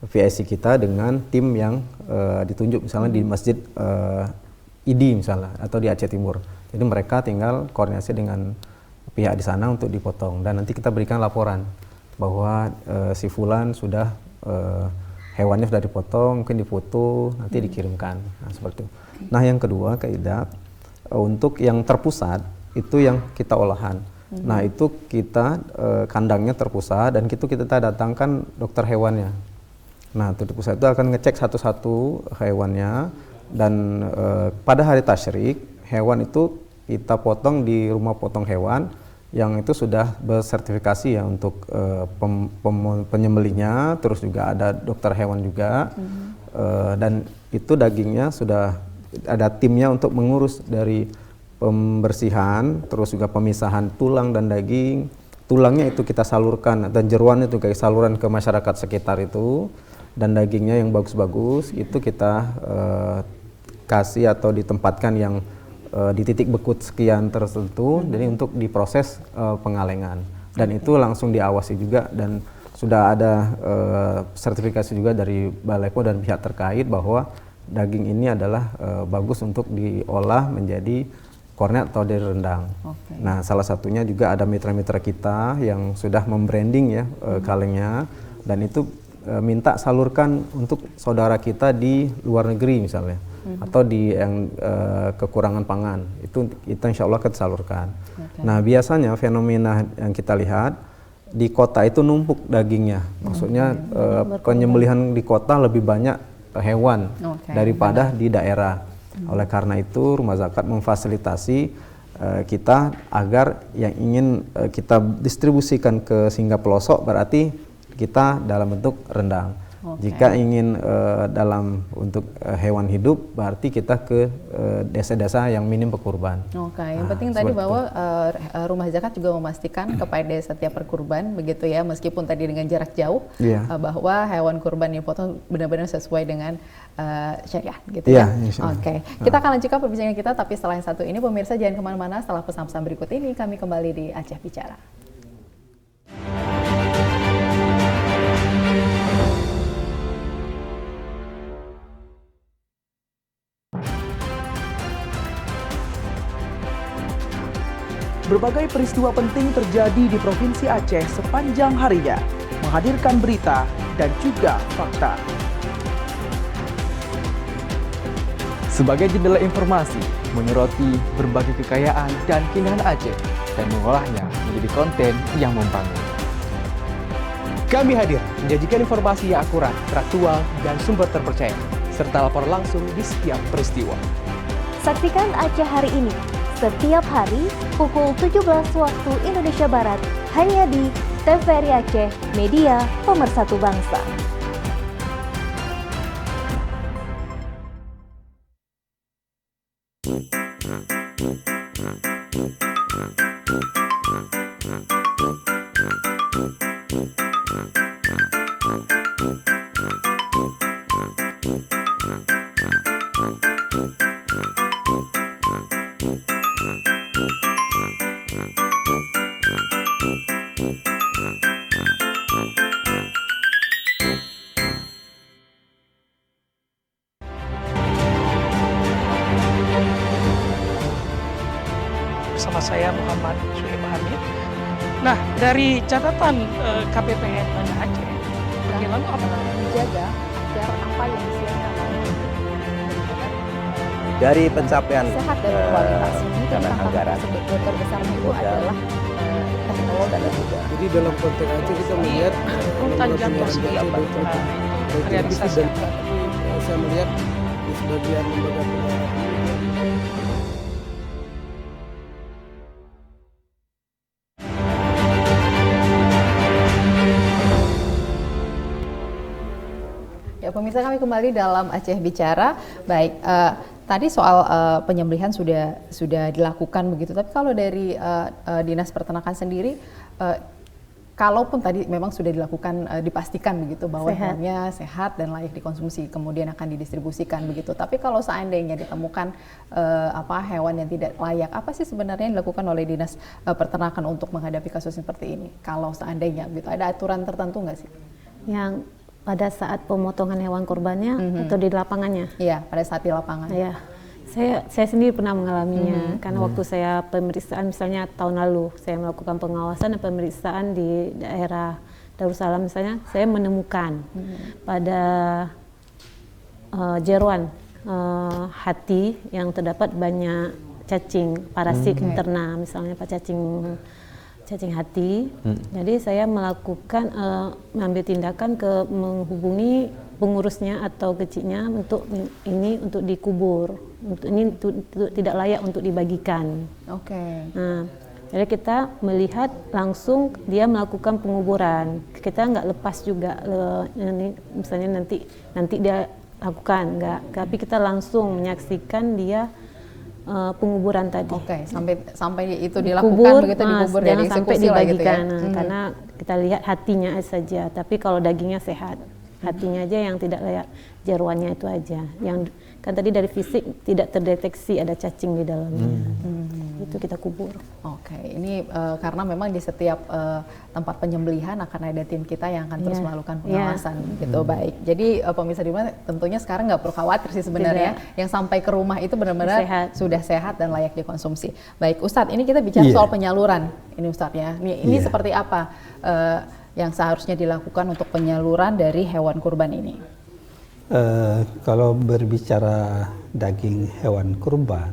VIC kita dengan tim yang ditunjuk, misalnya di Masjid ID misalnya, atau di Aceh Timur. Jadi mereka tinggal koordinasi dengan pihak di sana untuk dipotong, dan nanti kita berikan laporan bahwa si fulan sudah hewannya sudah dipotong, mungkin difoto, nanti dikirimkan. Nah, seperti itu. Nah, yang kedua, kaidah untuk yang terpusat itu yang kita olahan. Nah, itu kita kandangnya terpusat dan itu kita datangkan dokter hewannya. Nah, dokter pusat itu akan ngecek satu-satu hewannya, dan pada hari tasyrik hewan itu kita potong di rumah potong hewan yang itu sudah bersertifikasi ya untuk penyembelihnya, terus juga ada dokter hewan juga, dan itu dagingnya sudah ada timnya untuk mengurus dari pembersihan, terus juga pemisahan tulang dan daging. Tulangnya itu kita salurkan, dan jeruannya itu kayak saluran ke masyarakat sekitar itu, dan dagingnya yang bagus-bagus itu kita kasih atau ditempatkan yang di titik bekut sekian tertentu, jadi untuk diproses pengalengan, dan itu langsung diawasi juga, dan sudah ada sertifikasi juga dari Baleko dan pihak terkait bahwa daging ini adalah bagus untuk diolah menjadi kornet atau dari rendang. Nah, salah satunya juga ada mitra-mitra kita yang sudah membranding ya kalengnya, dan itu minta salurkan untuk saudara kita di luar negeri misalnya. atau di yang kekurangan pangan, itu insya Allah kita salurkan. Nah biasanya fenomena yang kita lihat di kota itu numpuk dagingnya, maksudnya penyembelihan di kota lebih banyak hewan daripada di daerah. Oleh karena itu Rumah Zakat memfasilitasi kita agar yang ingin kita distribusikan ke singgah pelosok berarti kita dalam bentuk rendang. Jika ingin dalam untuk hewan hidup berarti kita ke desa-desa yang minim pekurban. Yang penting tadi bahwa Rumah Zakat juga memastikan kepada setiap perkurban begitu ya, meskipun tadi dengan jarak jauh, bahwa hewan kurban yang dipotong benar-benar sesuai dengan syariat gitu ya. Kita akan lanjutkan perbincangan kita, tapi setelah yang satu ini pemirsa jangan kemana-mana. Setelah pesan-pesan berikut ini kami kembali di Aceh Bicara. Berbagai peristiwa penting terjadi di Provinsi Aceh sepanjang harinya, menghadirkan berita dan juga fakta. Sebagai jendela informasi, menyoroti berbagai kekayaan dan keindahan Aceh dan mengolahnya menjadi konten yang membangun. Kami hadir menyajikan informasi yang akurat, teraktual, dan sumber terpercaya, serta lapor langsung di setiap peristiwa. Saksikan Aceh Hari Ini setiap hari pukul 17 waktu Indonesia Barat hanya di TVRI Aceh, media pemersatu bangsa. Bersama saya Muhammad Suhaib Hamid. Nah, dari catatan KPPN Banda Aceh, bagaimana apa menjaga agar apa yang disiarkan dari pencapaian sehat dan kualitas ini dan anggaran terbesarnya itu adalah teknologi. Jadi dalam konteks Aceh kita melihat urutan jadwal sendiri realisasi. Saya melihat di sebagian lembaga penyiaran pemirsa, kami kembali dalam Aceh Bicara. Baik, tadi soal penyembelihan sudah dilakukan begitu. Tapi kalau dari Dinas Peternakan sendiri, kalaupun tadi memang sudah dilakukan, dipastikan begitu bahwa hewannya sehat dan layak dikonsumsi, kemudian akan didistribusikan begitu. Tapi kalau seandainya ditemukan hewan yang tidak layak, apa sih sebenarnya yang dilakukan oleh Dinas Peternakan untuk menghadapi kasus seperti ini? Kalau seandainya gitu, ada aturan tertentu nggak sih? Yang pada saat pemotongan hewan kurbannya atau di lapangannya? Iya, pada saat di lapangan. Iya, saya sendiri pernah mengalaminya. Karena waktu saya pemeriksaan, misalnya tahun lalu, saya melakukan pengawasan dan pemeriksaan di daerah Darussalam misalnya, saya menemukan pada jeroan hati yang terdapat banyak cacing parasit ternak, misalnya cacing hati. Jadi saya melakukan mengambil tindakan ke menghubungi pengurusnya atau kecilnya untuk dikubur. Ini tidak layak untuk dibagikan. Nah, jadi kita melihat langsung dia melakukan penguburan. Kita nggak lepas juga misalnya nanti dia lakukan, nggak. Tapi kita langsung menyaksikan dia penguburan tadi. Sampai itu dilakukan begitu, dikubur dan sampai dibagikan gitu ya. Karena kita lihat hatinya saja, tapi kalau dagingnya sehat, hatinya aja yang tidak layak, jeroannya itu aja. Yang kan tadi dari fisik tidak terdeteksi ada cacing di dalamnya. Itu kita kubur. Ini karena memang di setiap tempat penyembelihan akan ada tim kita yang akan terus melakukan pengawasan gitu. Baik. Jadi pemirsa di rumah tentunya sekarang nggak perlu khawatir sih sebenarnya. Yang sampai ke rumah itu benar-benar sudah sehat dan layak dikonsumsi. Baik, Ustadz, ini kita bicara soal penyaluran. Ini Ustadz ya. Ini seperti apa yang seharusnya dilakukan untuk penyaluran dari hewan kurban ini? Kalau berbicara daging hewan kurban,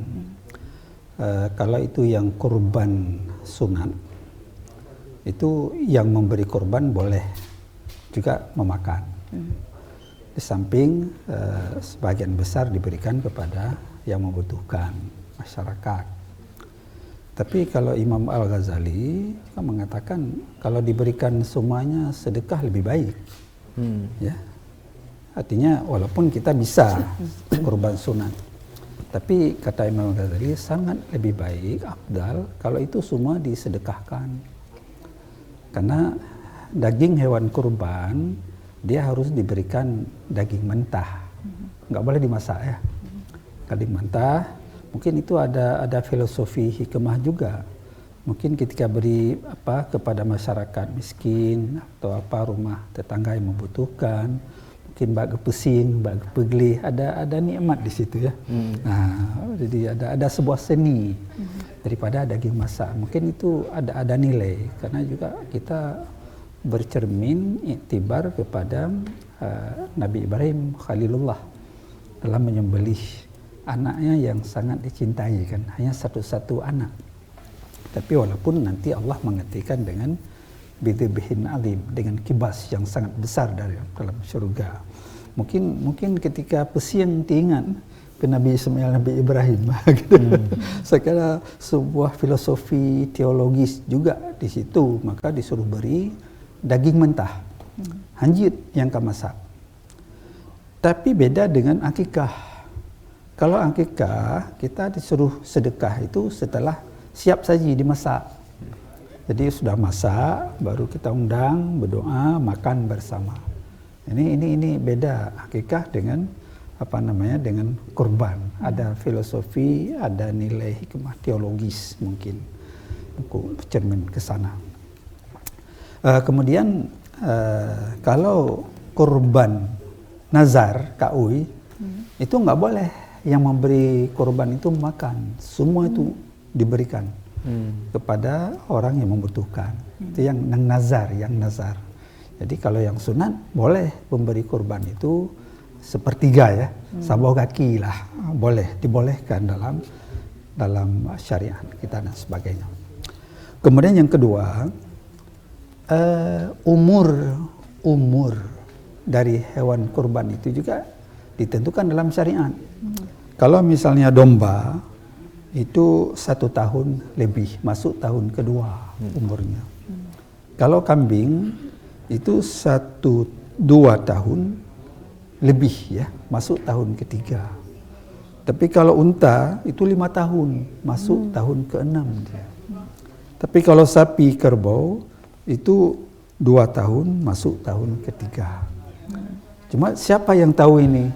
kalau itu yang kurban sunat, itu yang memberi kurban boleh juga memakan. Di samping sebagian besar diberikan kepada yang membutuhkan, masyarakat. Tapi kalau Imam Al-Ghazali mengatakan kalau diberikan semuanya sedekah lebih baik. Ya. Artinya walaupun kita bisa kurban sunat, tapi kata Imam Al-Ghazali sangat lebih baik, afdal kalau itu semua disedekahkan. Karena daging hewan kurban dia harus diberikan daging mentah, nggak boleh dimasak ya. Daging mentah, mungkin itu ada filosofi hikmah juga. Mungkin ketika beri kepada masyarakat miskin atau rumah tetangga yang membutuhkan, mungkin bagi pesing, bagi pegli, ada nikmat di situ ya. Nah, jadi ada sebuah seni daripada daging masak. Mungkin itu ada nilai karena juga kita bercermin iktibar kepada Nabi Ibrahim Khalilullah dalam menyembelih anaknya yang sangat dicintai kan, hanya satu-satu anak. Tapi walaupun nanti Allah mengertikan dengan bidhibihin alim, dengan kibas yang sangat besar dari dalam surga. Mungkin ketika pesing diingat ke Nabi Ismail, Nabi Ibrahim gitu. Saya kira sebuah filosofi teologis juga di situ, maka disuruh beri daging mentah, hanjit yang kemasak. Tapi beda dengan akikah. Kalau akikah kita disuruh sedekah itu setelah siap saji dimasak. Jadi sudah masak, baru kita undang, berdoa, makan bersama. Ini beda akikah dengan dengan kurban. Ada filosofi, ada nilai hikmah teologis mungkin untuk cermin ke sana. Kemudian kalau kurban nazar KUI itu nggak boleh yang memberi kurban itu makan, semua itu diberikan kepada orang yang membutuhkan. Itu yang nazar. Jadi kalau yang sunat boleh memberi kurban itu sepertiga ya, sabuh kaki lah, boleh, dibolehkan dalam syariat kita dan sebagainya. Kemudian yang kedua, umur dari hewan kurban itu juga ditentukan dalam syariat. Kalau misalnya domba itu 1 tahun lebih, masuk tahun kedua umurnya. Kalau kambing itu 1-2 tahun lebih ya, masuk tahun ketiga. Tapi kalau unta itu 5 tahun, masuk tahun ke-6 dia. Tapi kalau sapi kerbau itu 2 tahun, masuk tahun ketiga. Cuma siapa yang tahu ini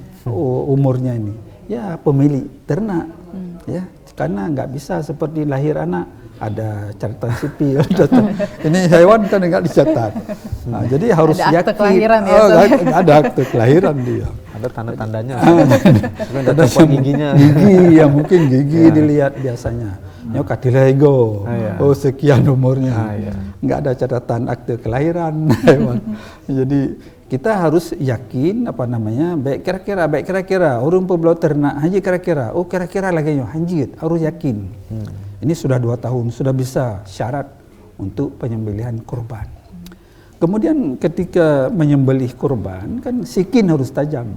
umurnya ini? Ya pemilik ternak, ya. Karena nggak bisa seperti lahir anak ada catatan sipil. Ini hewan kan nggak dicatat. Nah, jadi harus ada yakin. Akte kelahiran ya. Ada akte kelahiran dia. Ada tanda-tandanya. Ada giginya. Gigi ya mungkin gigi dilihat biasanya. Nyok katilego. Oh sekian umurnya. Nggak ada catatan akte kelahiran hewan. Jadi kita harus yakin baik kira-kira urung pebelot ternak haji kira-kira lagi hanjit, harus yakin. Ini sudah 2 tahun, sudah bisa syarat untuk penyembelihan kurban. Kemudian ketika menyembelih kurban kan sikin harus tajam.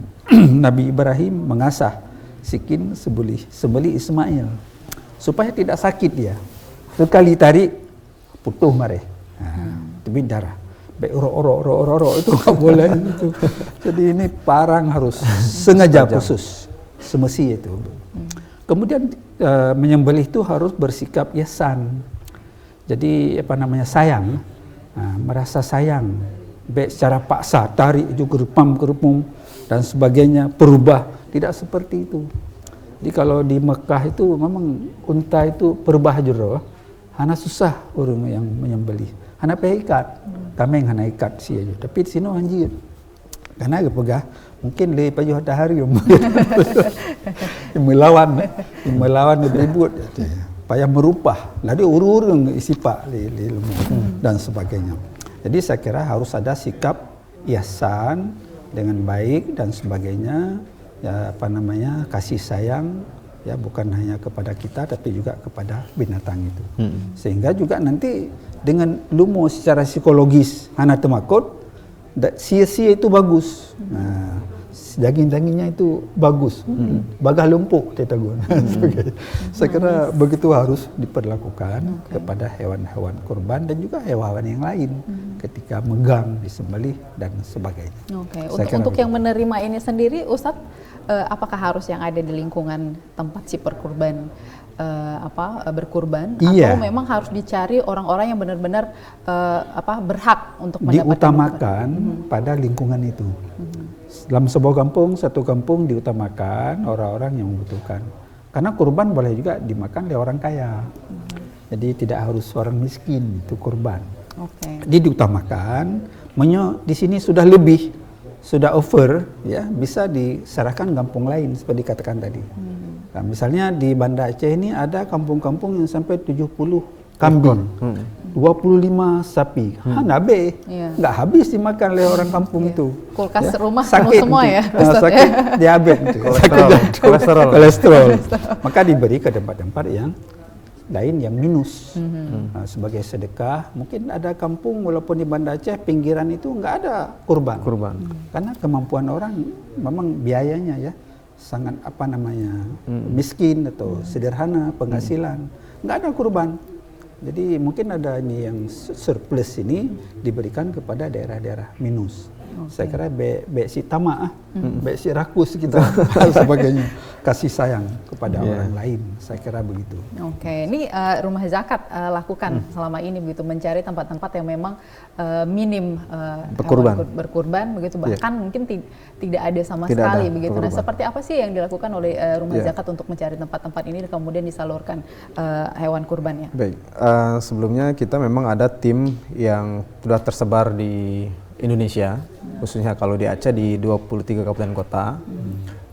Nabi Ibrahim mengasah sikin sembelih Ismail supaya tidak sakit dia. Sekali tarik putuh mareh. Itu darah. Baik oro itu nggak boleh itu. Jadi ini parang harus sengaja khusus, semesti itu. Kemudian menyembelih itu harus bersikap ihsan. Jadi sayang, merasa sayang. Baik secara paksa, tarik itu kerupum dan sebagainya, berubah. Tidak seperti itu. Jadi kalau di Mekah itu memang unta itu berubah jero. Hana susah orang yang menyembelih. Hana ikat, kami yang hana ikat sih aja. Tapi di sini anjir, karena pegah mungkin lebih paju hari melawan ribut, payah merupah. Lalu urung isi pak ilmu dan sebagainya. Jadi saya kira harus ada sikap ihsan dengan baik dan sebagainya, ya apa namanya, kasih sayang, ya bukan hanya kepada kita tapi juga kepada binatang itu. Sehingga juga nanti dengan lumo secara psikologis hana temakut, sia-sia itu bagus. Nah, daging-dagingnya itu bagus, bagah lumpuk kita guna. Saya kira begitu harus diperlakukan kepada hewan-hewan kurban dan juga hewan yang lain ketika megang, disembelih dan sebagainya. Untuk yang menerima ini sendiri, Ustadz, apakah harus yang ada di lingkungan tempat si perkurban berkurban, atau memang harus dicari orang-orang yang benar-benar berhak untuk mendapatkan? Diutamakan pada lingkungan itu. Dalam sebuah kampung, satu kampung diutamakan orang-orang yang membutuhkan. Karena kurban boleh juga dimakan oleh orang kaya. Jadi tidak harus orang miskin itu kurban. Jadi diutamakan, di sini sudah lebih, sudah over, ya bisa diserahkan kampung lain seperti dikatakan tadi. Nah, misalnya di Banda Aceh ini ada kampung-kampung yang sampai 70 kambing, 25 sapi, nabe, nggak habis dimakan oleh orang kampung itu. Kulkas rumah sakit semua itu. ya, sakit diabetes, kolesterol. Maka diberi ke tempat-tempat yang lain yang minus. Nah, sebagai sedekah, mungkin ada kampung walaupun di Banda Aceh pinggiran itu nggak ada kurban. Karena kemampuan orang memang biayanya ya sangat miskin atau sederhana penghasilan, nggak ada kurban. Jadi mungkin ada ini yang surplus ini diberikan kepada daerah-daerah minus. Saya kira si tamak, si rakus kita sebagainya, kasih sayang kepada orang lain. Saya kira begitu. Ini rumah zakat lakukan selama ini begitu, mencari tempat-tempat yang memang minim berkurban begitu, bahkan mungkin tidak ada sama sekali begitu. Nah, seperti apa sih yang dilakukan oleh rumah zakat untuk mencari tempat-tempat ini dan kemudian disalurkan hewan kurbannya? Baik, sebelumnya kita memang ada tim yang sudah tersebar di Indonesia, khususnya kalau di Aceh di 23 kabupaten kota.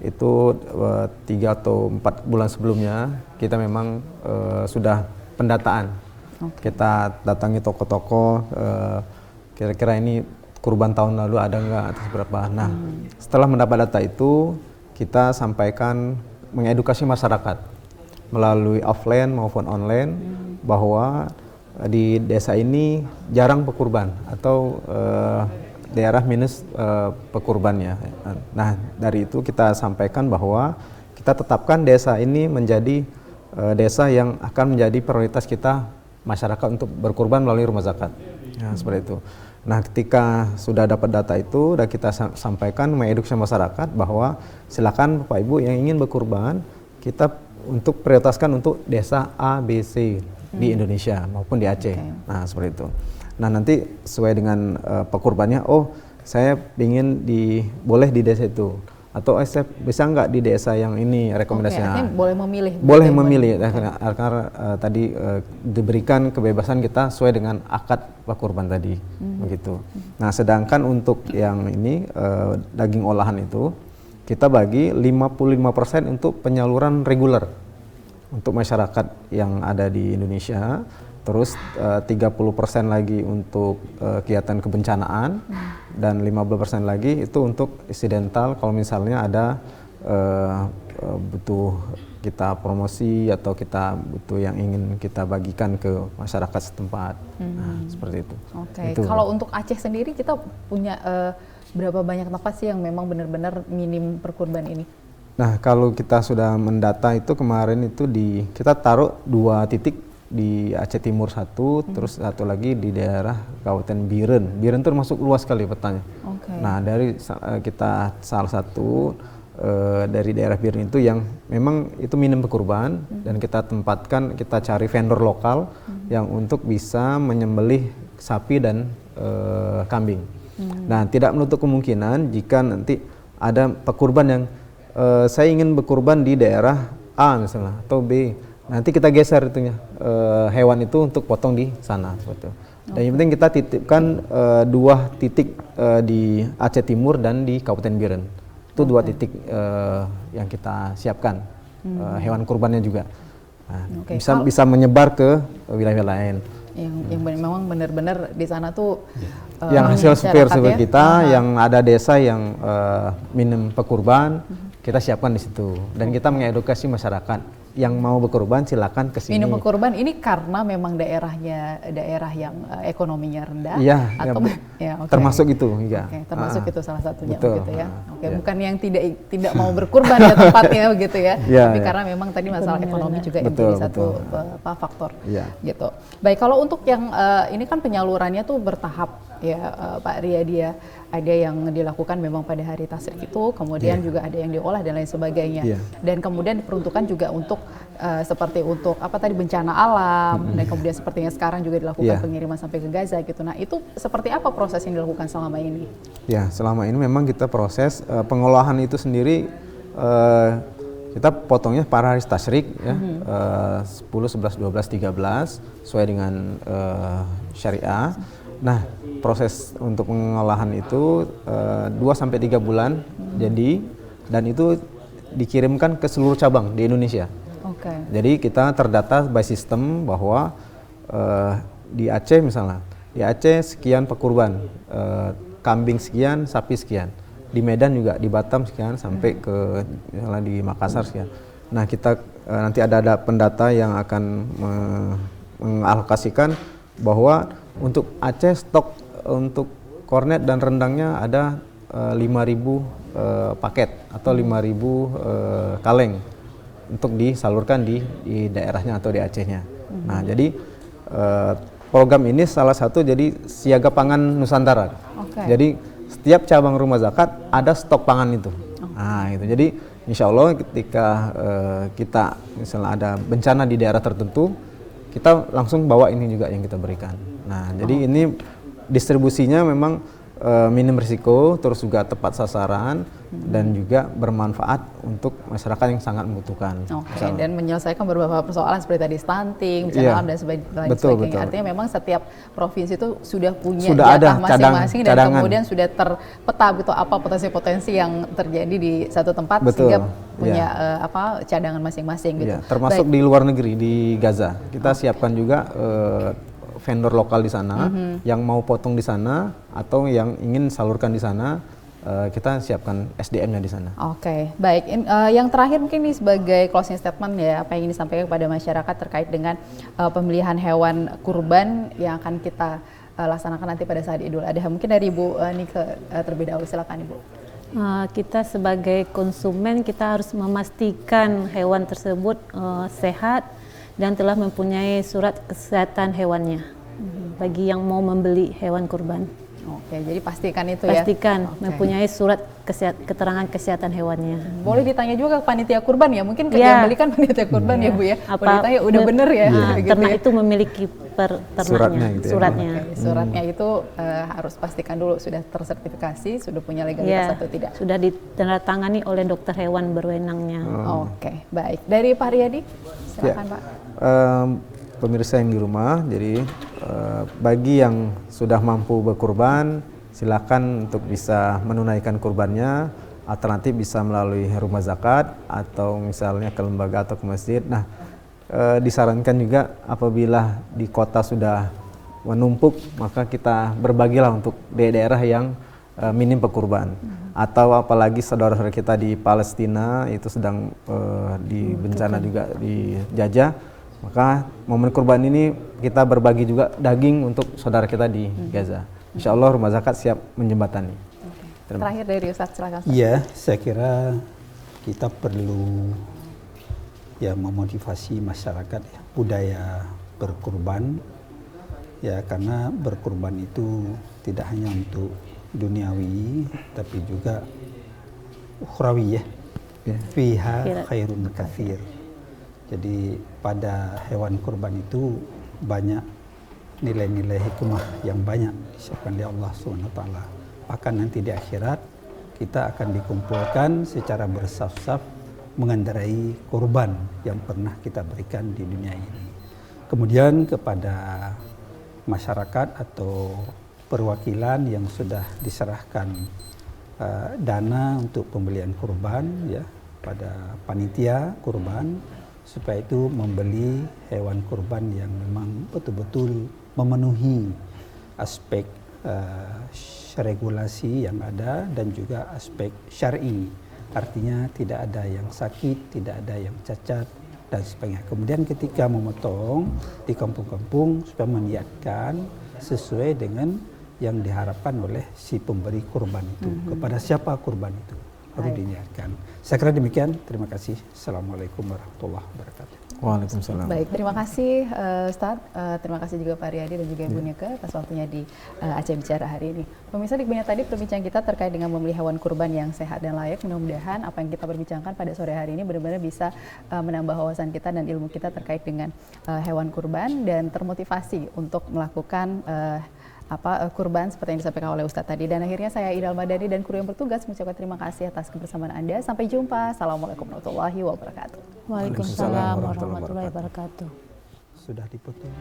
Itu 3 atau 4 bulan sebelumnya kita memang sudah pendataan. Kita datangi toko-toko, kira-kira ini kurban tahun lalu ada nggak atau berapa. Nah, setelah mendapat data itu kita sampaikan, mengedukasi masyarakat melalui offline maupun online bahwa di desa ini jarang pekurban atau daerah minus pekurbannya. Nah, dari itu kita sampaikan bahwa kita tetapkan desa ini menjadi desa yang akan menjadi prioritas kita masyarakat untuk berkurban melalui rumah zakat. Nah, seperti itu. Nah, ketika sudah dapat data itu, dan kita sampaikan mengedukasi masyarakat bahwa silakan Bapak Ibu yang ingin berkurban, kita untuk prioritaskan untuk desa A, B, C di Indonesia maupun di Aceh. Nah, seperti itu. Nah, nanti sesuai dengan pekurbannya, saya ingin boleh di desa itu, atau saya bisa nggak di desa yang ini rekomendasinya. Boleh memilih. Boleh memilih, karena tadi diberikan kebebasan kita sesuai dengan akad pekurban tadi, begitu. Nah, sedangkan untuk yang ini daging olahan itu kita bagi 55% untuk penyaluran reguler untuk masyarakat yang ada di Indonesia, terus 30% lagi untuk kegiatan kebencanaan, dan 15% lagi itu untuk insidental kalau misalnya ada butuh kita promosi atau kita butuh yang ingin kita bagikan ke masyarakat setempat. Nah, seperti itu. Kalau untuk Aceh sendiri kita punya berapa banyak tempat sih yang memang benar-benar minim perkurban ini? Nah, kalau kita sudah mendata itu kemarin itu kita taruh 2 titik di Aceh Timur 1, terus satu lagi di daerah Kabupaten Biren. Biren itu termasuk luas sekali petanya. Nah, dari kita salah satu dari daerah Biren itu yang memang itu minim berkurban, dan kita tempatkan, kita cari vendor lokal yang untuk bisa menyembelih sapi dan kambing. Nah, tidak menutup kemungkinan jika nanti ada pekurban yang saya ingin berkurban di daerah A misalnya atau B, nanti kita geser itunya hewan itu untuk potong di sana seperti itu. Dan yang penting kita titipkan 2 titik di Aceh Timur dan di Kabupaten Biren. Itu 2 titik yang kita siapkan hewan kurbannya juga. Nah, bisa menyebar ke wilayah lain. yang memang benar-benar di sana tuh yang hasil supir ya. kita, yang ada desa yang minim pekurban, kita siapkan di situ. Dan kita mengedukasi masyarakat yang mau berkurban silakan ke sini. Minum berkurban ini karena memang daerah yang ekonominya rendah, Iya, atau ya, okay. Termasuk itu, ya. Okay, termasuk itu salah satunya, betul. begitu ya. Oke, bukan yang tidak mau berkurban ya tempatnya begitu ya. Ya, tapi ya. karena memang tadi masalah ekonomi juga yang betul, menjadi satu faktor, ya. gitu. Baik, kalau untuk yang ini kan penyalurannya tuh bertahap ya, Pak Riyadi ya. Ada yang dilakukan memang pada hari tasyrik itu, kemudian juga ada yang diolah dan lain sebagainya. Dan kemudian diperuntukkan juga untuk seperti untuk apa tadi bencana alam, dan kemudian sepertinya sekarang juga dilakukan pengiriman sampai ke Gaza gitu. Nah, itu seperti apa proses yang dilakukan selama ini? Ya, selama ini memang kita proses pengolahan itu sendiri, kita potongnya pada hari tasyrik ya, 10, 11, 12, 13 sesuai dengan syariah. Nah, proses untuk pengolahan itu 2-3 bulan jadi, dan itu dikirimkan ke seluruh cabang di Indonesia. Jadi kita terdata by sistem bahwa di Aceh misalnya, di Aceh sekian pekurban, kambing sekian, sapi sekian. Di Medan juga, di Batam sekian, sampai ke misalnya di Makassar sekian. Nah, kita nanti ada pendata yang akan mengalokasikan bahwa untuk Aceh stok untuk kornet dan rendangnya ada 5.000 paket atau 5.000 kaleng untuk disalurkan di daerahnya atau di Acehnya. Nah, jadi program ini salah satu jadi siaga pangan Nusantara. Jadi setiap cabang rumah zakat ada stok pangan itu. Nah, itu jadi insya Allah ketika kita misalnya ada bencana di daerah tertentu, kita langsung bawa ini juga yang kita berikan. Nah, jadi ini distribusinya memang minim risiko, terus juga tepat sasaran, dan juga bermanfaat untuk masyarakat yang sangat membutuhkan. Dan menyelesaikan beberapa persoalan seperti tadi stunting, bencana alam dan sebagainya. Betul. Artinya memang setiap provinsi itu sudah punya jatah masing-masing dan cadangan. Kemudian sudah terpeta gitu apa potensi-potensi yang terjadi di satu tempat sehingga punya cadangan masing-masing gitu. Termasuk di luar negeri, di Gaza. Kita siapkan juga vendor lokal di sana yang mau potong di sana atau yang ingin salurkan di sana, kita siapkan SDM-nya di sana. Baik. Yang terakhir mungkin ini sebagai closing statement ya, apa yang ingin disampaikan kepada masyarakat terkait dengan pemilihan hewan kurban yang akan kita laksanakan nanti pada saat Idul Adha. Mungkin dari Ibu Nike terlebih dahulu, silakan Ibu. Kita sebagai konsumen kita harus memastikan hewan tersebut sehat dan telah mempunyai surat kesehatan hewannya bagi yang mau membeli hewan kurban. Jadi pastikan itu pastikan mempunyai surat keterangan kesehatan hewannya. Boleh ditanya juga ke panitia kurban ya, mungkin yang beli kan panitia kurban ya Bu ya. Boleh ditanya udah bener ya. Ternak itu memiliki ternaknya, suratnya. Suratnya itu harus pastikan dulu sudah tersertifikasi, sudah punya legalitas atau tidak. Sudah ditandatangani oleh dokter hewan berwenangnya. Baik. Dari Pak Riyadi, silakan Pak. Pemirsa yang di rumah, jadi bagi yang sudah mampu berkurban, silakan untuk bisa menunaikan kurbannya. Alternatif bisa melalui rumah zakat atau misalnya ke lembaga atau ke masjid. Nah, disarankan juga apabila di kota sudah menumpuk, maka kita berbagilah untuk daerah yang minim pekurban. Atau apalagi saudara-saudara kita di Palestina itu sedang di bencana juga dijajah. Maka momen kurban ini kita berbagi juga daging untuk saudara kita di Gaza. Insya Allah rumah zakat siap menjembatani. Terakhir dari Ustadz, silakan. Iya, saya kira kita perlu memotivasi masyarakat budaya berkurban karena berkurban itu tidak hanya untuk duniawi tapi juga ukhrawi fiha khairun katsir. Jadi pada hewan kurban itu banyak nilai-nilai hikmah yang banyak disiapkan oleh Allah SWT. Bahkan nanti di akhirat kita akan dikumpulkan secara bersaf-saf mengendarai kurban yang pernah kita berikan di dunia ini. Kemudian kepada masyarakat atau perwakilan yang sudah diserahkan dana untuk pembelian kurban pada panitia kurban, supaya itu membeli hewan kurban yang memang betul-betul memenuhi aspek regulasi yang ada dan juga aspek syar'i. Artinya tidak ada yang sakit, tidak ada yang cacat dan sebagainya. Kemudian ketika memotong di kampung-kampung supaya meniatkan sesuai dengan yang diharapkan oleh si pemberi kurban itu. Kepada siapa kurban itu baru diniatkan. Saya kira demikian. Terima kasih. Assalamualaikum warahmatullahi wabarakatuh. Waalaikumsalam. Baik, terima kasih Ustadz, terima kasih juga Pak Riyadi dan juga Ibu Nike atas waktunya di Aceh Bicara hari ini. Pemirsa, dikbinnya tadi perbincangan kita terkait dengan membeli hewan kurban yang sehat dan layak. Mudah-mudahan apa yang kita perbincangkan pada sore hari ini benar-benar bisa menambah wawasan kita dan ilmu kita terkait dengan hewan kurban dan termotivasi untuk melakukan kurban seperti yang disampaikan oleh Ustadz tadi. Dan akhirnya saya Ida Almadani dan kru yang bertugas mengucapkan terima kasih atas kebersamaan Anda. Sampai jumpa. Assalamualaikum warahmatullahi wabarakatuh. Waalaikumsalam warahmatullahi wabarakatuh. Sudah dipotong.